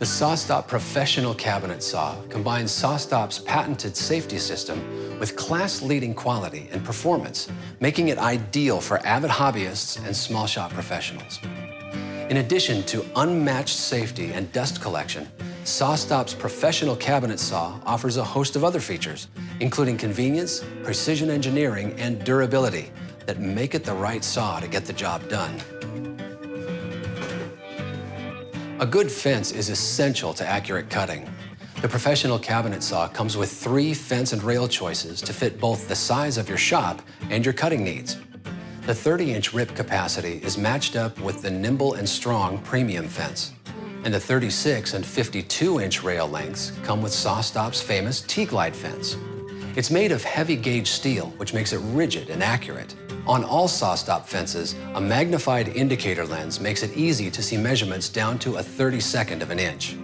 The SawStop Professional Cabinet Saw combines SawStop's patented safety system with class-leading quality and performance, making it ideal for avid hobbyists and small shop professionals. In addition to unmatched safety and dust collection, SawStop's Professional Cabinet Saw offers a host of other features, including convenience, precision engineering, and durability that make it the right saw to get the job done. A good fence is essential to accurate cutting. The Professional Cabinet Saw comes with 3 fence and rail choices to fit both the size of your shop and your cutting needs. The 30-inch rip capacity is matched up with the nimble and strong premium fence. And the 36 and 52-inch rail lengths come with SawStop's famous T-Glide fence. It's made of heavy gauge steel, which makes it rigid and accurate. On all SawStop fences, a magnified indicator lens makes it easy to see measurements down to a 32nd of an inch.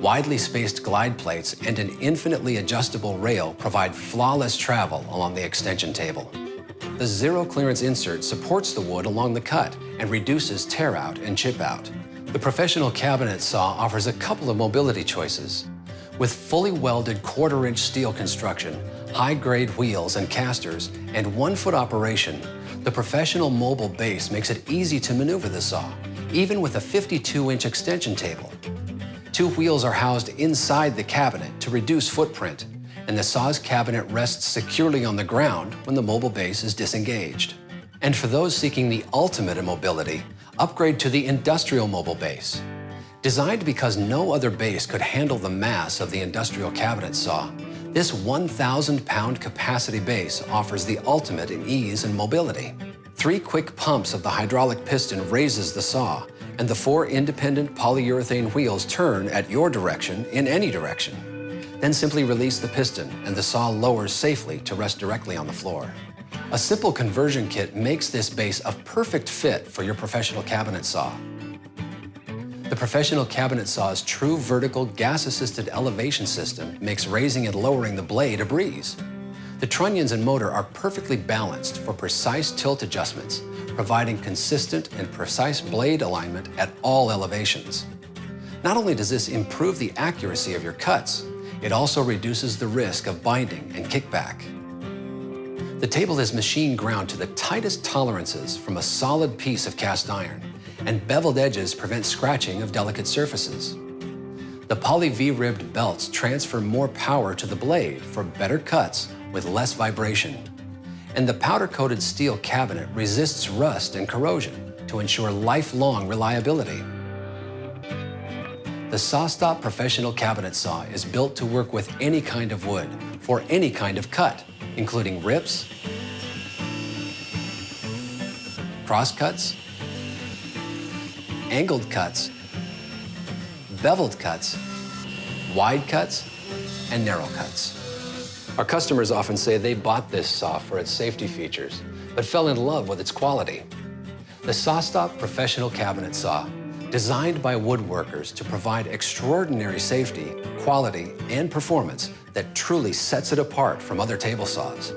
Widely spaced glide plates and an infinitely adjustable rail provide flawless travel along the extension table. The zero clearance insert supports the wood along the cut and reduces tear out and chip out. The Professional Cabinet Saw offers a couple of mobility choices. With fully welded 1/4-inch steel construction, high-grade wheels and casters, and 1-foot operation, the Professional Mobile Base makes it easy to maneuver the saw, even with a 52-inch extension table. 2 wheels are housed inside the cabinet to reduce footprint, and the saw's cabinet rests securely on the ground when the mobile base is disengaged. And for those seeking the ultimate in mobility, upgrade to the Industrial Mobile Base. Designed because no other base could handle the mass of the Industrial Cabinet Saw, this 1,000-pound capacity base offers the ultimate in ease and mobility. 3 quick pumps of the hydraulic piston raises the saw, and the 4 independent polyurethane wheels turn at your direction in any direction. Then simply release the piston, and the saw lowers safely to rest directly on the floor. A simple conversion kit makes this base a perfect fit for your professional cabinet saw. The Professional Cabinet Saw's true vertical gas-assisted elevation system makes raising and lowering the blade a breeze. The trunnions and motor are perfectly balanced for precise tilt adjustments, providing consistent and precise blade alignment at all elevations. Not only does this improve the accuracy of your cuts, it also reduces the risk of binding and kickback. The table is machine ground to the tightest tolerances from a solid piece of cast iron, and beveled edges prevent scratching of delicate surfaces. The poly V-ribbed belts transfer more power to the blade for better cuts with less vibration. And the powder-coated steel cabinet resists rust and corrosion to ensure lifelong reliability. The SawStop Professional Cabinet Saw is built to work with any kind of wood for any kind of cut, including rips, cross cuts, angled cuts, beveled cuts, wide cuts, and narrow cuts. Our customers often say they bought this saw for its safety features, but fell in love with its quality. The SawStop Professional Cabinet Saw, designed by woodworkers to provide extraordinary safety, quality, and performance that truly sets it apart from other table saws.